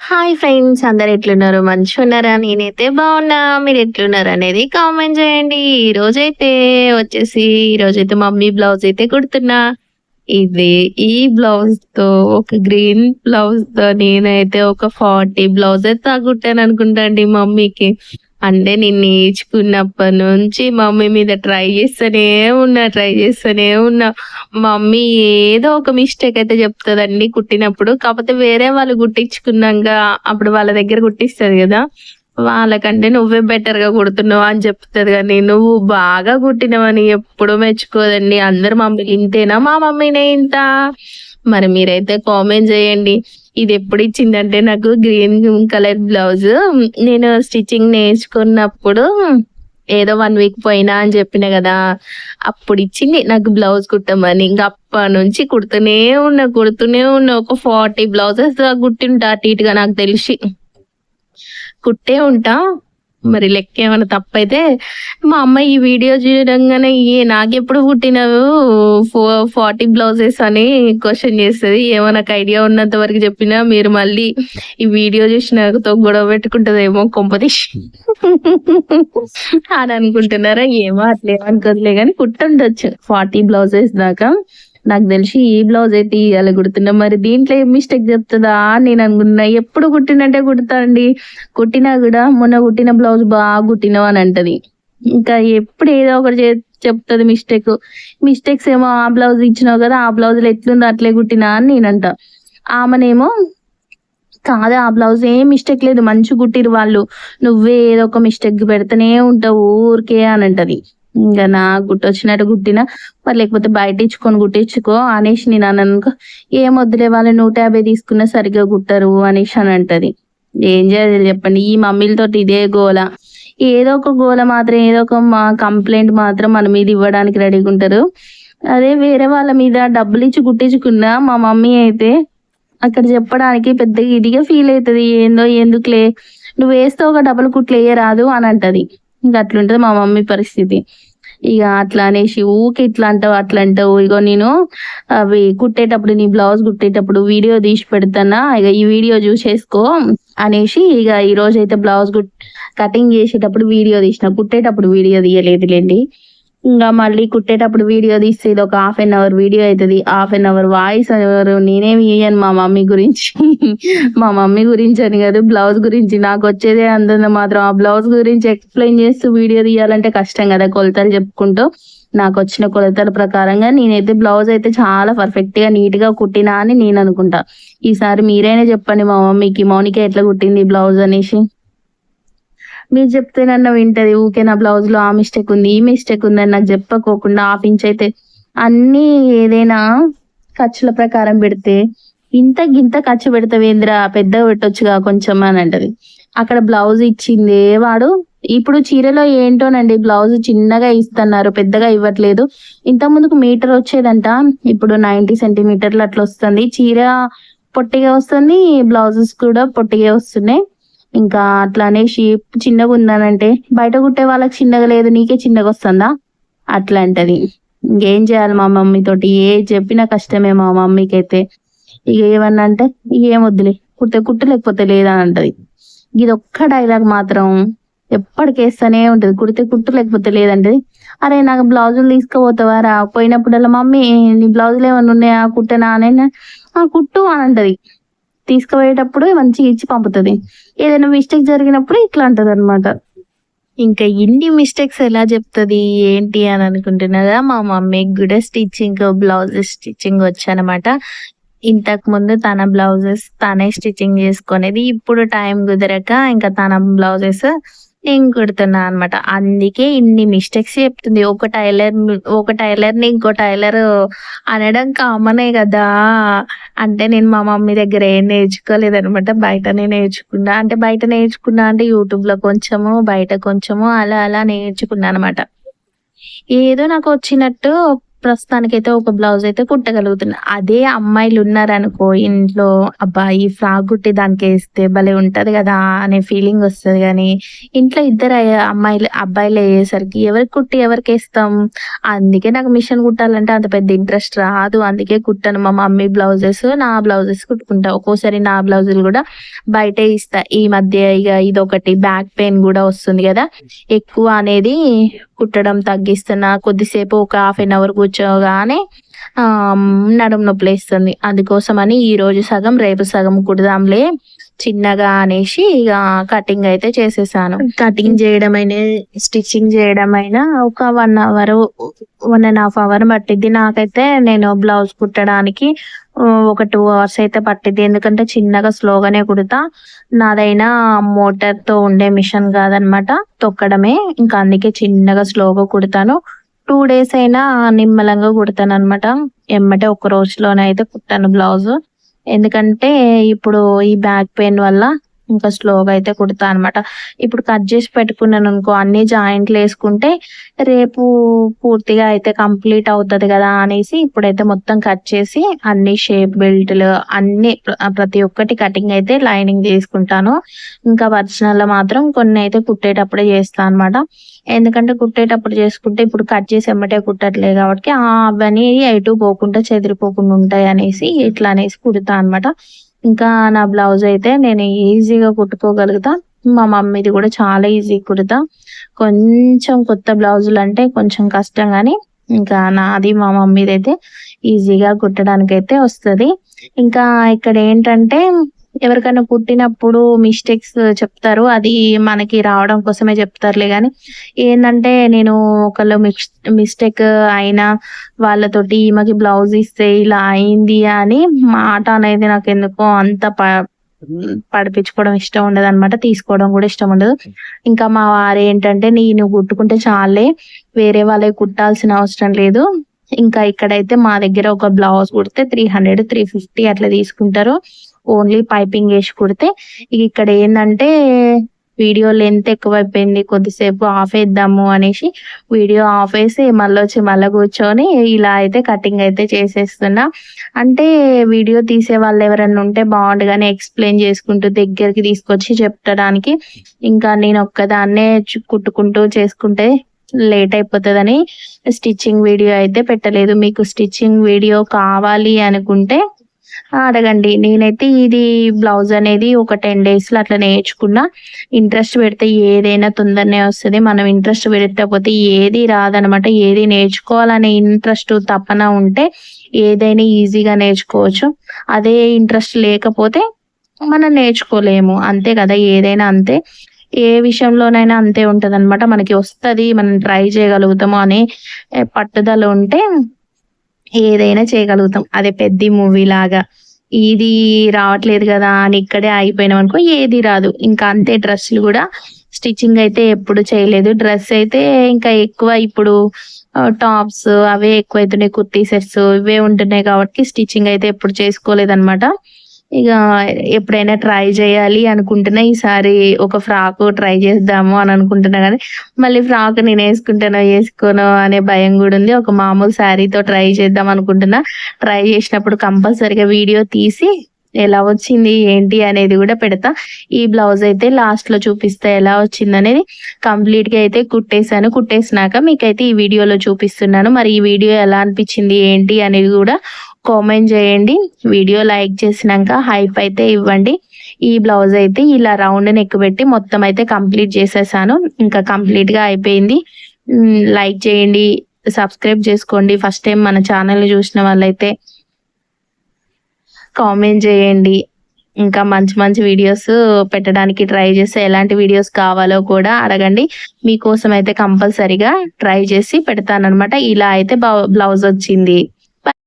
Hi friends, అందరు ఎట్లున్నారు? మంచిగున్నారా? నేనైతే బాగున్నా. మీరు ఎట్లున్నారు అనేది కామెంట్ చేయండి. ఈరోజైతే మమ్మీ బ్లౌజ్ అయితే కుడుతున్నా. ఇది ఈ బ్లౌజ్‌తో ఒక గ్రీన్ బ్లౌజ్‌తో నేనైతే ఒక 40 బ్లౌజెస్ దాకా కుట్టాను అనుకుంటా అండి మమ్మీకి. అంటే నేను నేర్చుకున్నప్పటి నుంచి మమ్మీ మీద ట్రై చేస్తూనే ఉన్నా. మమ్మీ ఏదో ఒక మిస్టేక్ అయితే చెప్తదండి కుట్టినప్పుడు. కాపోతే వేరే వాళ్ళు కుట్టించుకున్నాంక అప్పుడు వాళ్ళ దగ్గర కుట్టిస్తది గదా! వాళ్ళకంటే నువ్వే బెటర్‌గా కుడుతున్నావు అని చెప్తది గానీ, నువ్వు బాగా కుట్టినవని ఎప్పుడు మెచ్చుకోదండి. అందరు మమ్మీలు ఇంతేనా? మా మమ్మీనే ఇంతా? మరి మీరైతే కామెంట్ చేయండి. ఇదెప్పుడిచ్చిందంటే నాకు గ్రీన్ కలర్ బ్లౌజు నేను స్టిచ్చింగ్ నేర్చుకున్నప్పుడు ఏదో 1 వీక్ పోయినా అని చెప్పిన గదా! అప్పుడిచ్చింది నాకు బ్లౌజ్ కుట్టమని. ఇంక అప్పటినుంచి కుడుతూనే ఉన్నా. ఒక 40 బ్లౌజెస్ దాకా కుట్టింటా అటు ఇటుగా నాకు తెలిసి. కుట్టే ఉంటా. మరి లెక్కేమన్నా తప్పైతే మా అమ్మ ఈ వీడియో చూడంగానే నాకెప్పుడు కుట్టినవు 40 బ్లౌజెస్ అని క్వెషన్ చేస్తది. ఏమో నాకు ఐడియా ఉన్నంత వరకు చెప్పినా మీరు మళ్ళీ ఈ వీడియో చూసి నాతో గొడవ పెట్టుకుంటదేమో కొంపదీసి అని అనుకుంటున్నారా? ఏమో అట్లేమనుకోదులే గానీ కుట్టుండొచ్చు 40 బ్లౌజెస్ దాకా. నాకు తెలిసి ఈ బ్లౌజ్ అయితే ఇయాల కుడుతున్నా. మరి దీంట్లో ఏం మిస్టేక్ చెప్తదా అని నేను అనుకున్నా. ఎప్పుడు కుట్టినట్టే కుడతా అండి. కుట్టినా గూడా మొన్న కుట్టిన బ్లౌజ్ బాగా కుట్టినవు అని అంటది. ఇంకా ఎప్పుడు ఏదో ఒకటి చెప్తది మిస్టేక్. మిస్టేక్స్ ఏమో ఆ బ్లౌజ్ ఇచ్చినావు కదా! ఆ బ్లౌజ్‌లో ఎట్లుందో అట్లే కుట్టినా అని నేనంట. ఆమెనేమో కాదు ఆ బ్లౌజ్ ఏం మిస్టేక్ లేదు మంచిగా కుట్టిర్రు వాళ్ళు. నువ్వే ఏదో ఒక మిస్టేక్ పెడతనే ఉంటావు ఊరికే అని అంటది. ఇంగ నాకు గుట్టొచ్చినట్టు కుట్టినా, మరి లేకపోతే బయట ఇచ్చుకొని కుట్టించుకో అనేసి నేను అన్నాననుకో, ఏం వద్దులే వాళ్ళు 150 తీసుకున్నా సరిగ్గా కుట్టరు అనేసి అని అంటది. ఏం చేయాలి చెప్పండి? ఈ మమ్మీలతోటి ఇదే గోల. ఏదో ఒక గోల మాత్రం ఏదో ఒక కంప్లెయింట్ మాత్రం మన మీద ఇవ్వడానికి రెడీగా ఉంటారు. అదే వేరే వాళ్ళ మీద డబ్బులిచ్చి కుట్టించుకున్నా మా మమ్మీ అయితే అక్కడ చెప్పడానికి పెద్దగా ఇదిగా ఫీల్ అయితది. ఏందో ఎందుకులే నువ్వేస్తావుగా డబుల్ కుట్లెయ్యరాదు అని అంటది. ఇంక అట్లుంటది మా మమ్మీ పరిస్థితి. ఇగ అట్లా అనేసి ఊకే ఇట్లా అంటావు, అట్లా అంటావు. ఇగో నేను అవి కుట్టేటప్పుడు నీ బ్లౌజ్ కుట్టేటప్పుడు వీడియో తీసి పెడతానా, ఇగ ఈ వీడియో చూసేసుకో అనేసి ఇగ ఈరోజైతే బ్లౌజ్ కటింగ్ చేసేటప్పుడు వీడియో తీసిన. కుట్టేటప్పుడు వీడియో తీయలేదులెండి. ఇంగ మళ్ళీ కుట్టేటప్పుడు వీడియో తీస్తే ఇదొక హాఫ్ ఎన్ అవర్ వీడియో అయితది. Half an hour voice over నేనేమి ఇయ్యను మా మమ్మీ గురించి. మా మమ్మీ గురించని కాదు బ్లౌజ్ గురించి. నాకొచ్చేదే అంతంత మాత్రం. ఆ బ్లౌజ్ గురించి ఎక్స్‌ప్లెయిన్ చేస్తూ వీడియో తీయాలంటే కష్టం గదా! కొలతలు చెప్పుకుంటూ. నాకొచ్చిన కొలతల ప్రకారంగా నేనైతే బ్లౌజ్ అయితే చాలా పర్ఫెక్ట్‌గా నీట్‌గా కుట్టినా అని నేననుకుంటా. ఈసారి మీరైనా చెప్పండి మా మమ్మీకి మౌనిక ఎట్లా కుట్టింది బ్లౌజ్ అనేసి. మీరు చెప్తేనన్నా వింటది. ఊకే నా బ్లౌజ్‌లో ఆ మిస్టేక్ ఉంది, ఈ మిస్టేక్ ఉందని నాకు చెప్పకోకుండా హాఫ్ ఇంచ్ అయితే అన్నీ ఏదైనా ఖర్చుల ప్రకారం పెడితే, ఇంత గింత ఖర్చు పెడతావేందిరా పెద్దగా పెట్టొచ్చుగా కొంచెం అని అంటది. అక్కడ బ్లౌజ్ ఇచ్చిందే వాడు ఇప్పుడు చీరలో ఏంటోనండి బ్లౌజ్ చిన్నగా ఇస్తన్నారు. పెద్దగా ఇవ్వట్లేదు. ఇంతకుముందుకు మీటర్ వచ్చేదంట. ఇప్పుడు 90 సెంటీమీటర్లు అట్లా వస్తుంది. చీర పొట్టిగా వస్తుంది. బ్లౌజెస్ కూడా పొట్టిగే వస్తున్నాయి. ఇంకా అట్లా అనేసి చిన్నగుందనంటే, బయట కుట్టే వాళ్ళకి చిన్నగా లేదు నీకే చిన్నగొస్తుందా? అట్లా అంటది. ఇంకేం చేయాలి మా మమ్మీతోటి? ఏది చెప్పినా కష్టమే మా మమ్మీకైతే. ఇగ ఏమన్నా అంటే, "ఏం వద్దులే కుడితే కుట్టు లేకపోతే లేదు" అని అంటది. ఇదొక్క డైలాగ్ మాత్రం ఎప్పటికేస్తనే ఉంటది. కుడితే కుట్టు లేకపోతే లేదంటది. అరే నాకు బ్లౌజులు తీసుకుపోతావారా? పోయినప్పుడల్లా మమ్మీ నీ బ్లౌజులు ఏమన్నా ఉన్నాయా? కుట్టనా? అనైనా ఆ! కుట్టు అని అంటది. తీసుకుపోయేటప్పుడు మంచిగా ఇచ్చి పంపుతది. ఏదైనా మిస్టేక్ జరిగినప్పుడు ఇట్లా అంటదనమాట. ఇంకా ఇన్ని మిస్టేక్స్ ఎలా చెప్తది ఏంటి అని అనుకుంటున్నారా? మా మమ్మీకి గూడా బ్లౌజెస్ స్టిచ్చింగ్ వచ్చనమాట. ఇంతకుముందు తన బ్లౌజెస్ తనే స్టిచ్చింగ్ చేసుకునేది. ఇప్పుడు టైం కుదరక ఇంకా తన బ్లౌజెస్ నేను కుడుతున్నా అనమాట. అందుకే ఇన్ని మిస్టేక్స్ చెప్తుంది. ఒక టైలర్‌ని ఇంకో టైలరు అనడం కామనే గదా! అంటే నేను మా మమ్మీ దగ్గర ఏం నేర్చుకోలేదనమాట. బయటనే నేర్చుకున్నా. అంటే బయట నేర్చుకున్నా అంటే యూట్యూబ్‌లో కొంచెము, బయట కొంచెము అలా అలా నేర్చుకున్నా అనమాట. ఏదో నాకొచ్చినట్టు ప్రస్తుతానికైతే ఒక బ్లౌజ్ అయితే కుట్టగలుగుతున్నా. అదే అమ్మాయిలు ఉన్నారనుకో ఇంట్లో, అబ్బా! ఈ ఫ్రాక్ కుట్టి దానికేస్తే భలే ఉంటది గదా! అనే ఫీలింగ్ వస్తది గానీ, ఇంట్లో ఇద్దరు అబ్బాయిలు అయ్యేసరికి ఎవరికి కుట్టి ఎవరికేస్తాం? అందుకే నాకు మిషన్ కుట్టాలంటే అంత పెద్ద ఇంట్రెస్ట్ రాదు. అందుకే కుట్టను. మా మమ్మీ బ్లౌజెస్, నా బ్లౌజెస్ కుట్టుకుంటా. ఒక్కోసారి నా బ్లౌజులు గూడా బయటే ఇస్తా. ఈ మధ్య ఇగ ఇదొకటి బ్యాక్ పెయిన్ గూడా వస్తుంది గదా! ఎక్కువ అనేది కుట్టడం తగ్గిస్తున్నా. కొద్దిసేపు ఒక హాఫ్ ఎన్ అవర్ కూర్చోగానే నడుము నొప్పులేస్తుంది. అందుకోసమని ఈరోజు సగం, రేపు సగం కుడదాంలే చిన్నగా అనేసి ఇక కటింగ్ అయితే చేసేసాను. కటింగ్ చేయడమైనా, స్టిచ్చింగ్ చేయడమైనా ఒక 1 అవర్, 1.5 అవర్ పట్టిద్ది. నాకైతే నేను బ్లౌజ్ కుట్టడానికి ఒక 2 అవర్స్ అయితే పట్టిద్ది. ఎందుకంటే చిన్నగా స్లోగానే కుడతా. నాదైనా మోటార్‌తో ఉండే మిషన్ కాదనమాట, తొక్కడమే. ఇంకా అందుకే చిన్నగా స్లోగా కుడతాను. 2 డేస్ అయినా నిమ్మలంగా కుడతాననమాట. ఎమ్మటే ఒక రోజులోనైతే కుట్టాను బ్లౌజు. ఎందుకంటే ఇప్పుడు ఈ బ్యాక్ పెయిన్ వల్ల ఇంకా స్లోగా అయితే కుడతా అనమాట. ఇప్పుడు కట్ చేసి పెట్టుకున్నాననుకో, అన్ని జాయింట్‌లేసుకుంటే రేపు పూర్తిగా అయితే కంప్లీట్ అవుతది గదా అనేసి ఇప్పుడైతే మొత్తం కట్ చేసి అన్ని షేప్ బెల్టులు అన్నీ ప్రతి ఒక్కటి కటింగ్ అయితే లైనింగ్ తీసుకుంటాను. ఇంకా ఒరిజినల్‌లో మాత్రం కొన్ని అయితే కుట్టేటప్పుడే చేస్తా అనమాట. ఎందుకంటే కుట్టేటప్పుడు చేసుకుంటే ఇప్పుడు కట్ చేసి ఎమ్మటే కుట్టట్లేదు కాబట్టి అవన్నీ ఎటు పోకుండా చెదిరిపోకుండా ఉంటాయనేసి ఇట్లా అనేసి కుడతా అనమాట. ఇంకా నా బ్లౌజ్ అయితే నేను ఈజీగా కుట్టుకోగలుగుతా. మా మమ్మీది కూడా చాలా ఈజీగా కుడతా. కొంచెం కొత్త బ్లౌజులంటే కొంచెం కష్టం గానీ, ఇంకా నాది మా మమ్మీదైతే ఈజీగా కుట్టడానికైతే వస్తది. ఇంకా ఇక్కడ ఏంటంటే ఎవరికైనా కుట్టినప్పుడు మిస్టేక్స్ చెప్తారు. అది మనకి రావడం కోసమే చెప్తారులే గానీ, ఏందంటే నేను ఒకళ్ళు మిస్టేక్ అయిన వాళ్ళతోటి ఈమెకి బ్లౌజ్ ఇస్తే ఇలా అయింది అని మాట అనేది నాకెందుకో అంత పడిపించుకోవడం ఇష్టం ఉండదనమాట. తీసుకోవడం కూడా ఇష్టం ఉండదు. ఇంకా మా వారేంటంటే, నువ్వు కుట్టుకుంటే చాలులే, వేరే వాళ్ళకి కుట్టాల్సిన అవసరం లేదు. ఇంకా ఇక్కడైతే మా దగ్గర ఒక బ్లౌజ్ కుడితే 300, 350 అట్లా తీసుకుంటారు. ఓన్లీ పైపింగ్ వేసి కుడితే. ఇక్కడ ఏందంటే వీడియో లెంత్ ఎక్కువైపోయింది. కొద్దిసేపు ఆఫ్ వేద్దాము అనేసి వీడియో ఆఫ్ వేసి మళ్ళీ కూర్చొని ఇలా అయితే కటింగ్ అయితే చేసేస్తున్నా. అంటే వీడియో తీసే వాళ్ళు ఎవరైనా ఉంటే బాగుండు కానీ, ఎక్స్ప్లెయిన్ చేసుకుంటూ దగ్గరికి తీసుకొచ్చి చెప్పడానికి ఇంకా నేను ఒక్కదాన్నే కుట్టుకుంటూ చేసుకుంటే లేట్ అయిపోతుందని స్టిచ్చింగ్ వీడియో అయితే పెట్టలేదు. మీకు స్టిచ్చింగ్ వీడియో కావాలి అనుకుంటే అడగండి. నేనైతే ఇది బ్లౌజ్ అనేది ఒక 10 డేస్‌లో అట్లా నేర్చుకున్నా. ఇంట్రెస్ట్ పెడితే ఏదైనా తొందరనే వస్తది. మనం ఇంట్రెస్ట్ పెట్టకపోతే ఏది రాదనమాట. ఏది నేర్చుకోవాలనే ఇంట్రెస్ట్, తపన ఉంటే ఏదైనా ఈజీగా నేర్చుకోవచ్చు. అదే ఇంట్రెస్ట్ లేకపోతే మనం నేర్చుకోలేము. అంతే కదా! ఏదైనా అంతే. ఏ విషయంలోనైనా అంతే ఉంటదనమాట. మనకి వస్తది, మనం ట్రై చేయగలుగుతాము అనే పట్టుదల ఉంటే ఏదైనా చేయగలుగుతాం. అదే పెద్ది మూవీ లాగా ఇది రావట్లేదు కదా అని ఇక్కడే ఆగిపోయినాం అనుకో, ఏది రాదు. ఇంకా అంతే. డ్రెస్సులు కూడా స్టిచ్చింగ్ అయితే ఎప్పుడు చేయలేదు. డ్రెస్ అయితే ఇంకా ఎక్కువ ఇప్పుడు టాప్స్ అవే ఎక్కువైతున్నాయి. కుర్తీ సెట్స్ ఇవే ఉంటున్నాయి కాబట్టి స్టిచ్చింగ్ అయితే ఎప్పుడు చేసుకోలేదనమాట. ఇక ఎప్పుడైనా ట్రై చేయాలి అనుకుంటున్నా. ఈసారి ఒక ఫ్రాక్ ట్రై చేద్దాము అని అనుకుంటున్నా కానీ, మళ్ళీ ఫ్రాక్ నేను వేసుకోనో అనే భయం కూడా ఉంది. ఒక మామూలు శారీతో ట్రై చేద్దాం అనుకుంటున్నా. ట్రై చేసినప్పుడు కంపల్సరిగా వీడియో తీసి ఎలా వచ్చింది ఏంటి అనేది కూడా పెడతా. ఈ బ్లౌజ్ అయితే లాస్ట్ లో చూపిస్తా ఎలా వచ్చింది అనేది. కంప్లీట్ గా అయితే కుట్టేశాను. కుట్టేసినాక మీకైతే ఈ వీడియోలో చూపిస్తున్నాను. మరి ఈ వీడియో ఎలా అనిపించింది ఏంటి అనేది కూడా కామెంట్ చేయండి. వీడియో లైక్ చేసినాక హైప్ అయితే ఇవ్వండి. ఈ బ్లౌజ్ అయితే ఇలా రౌండ్ నెక్ పెట్టి మొత్తం అయితే కంప్లీట్ చేసేసాను. ఇంకా కంప్లీట్ గా అయిపోయింది. లైక్ చేయండి, సబ్స్క్రైబ్ చేసుకోండి. ఫస్ట్ టైం మన ఛానల్ చూసిన వాళ్ళైతే కామెంట్ చేయండి. ఇంకా మంచి మంచి వీడియోస్ పెట్టడానికి ట్రై చేస్తే ఎలాంటి వీడియోస్ కావాలో కూడా అడగండి. మీకోసం అయితే కంపల్సరీగా ట్రై చేసి పెడతానన్నమాట. ఇలా అయితే బ్లౌజ్ వచ్చింది.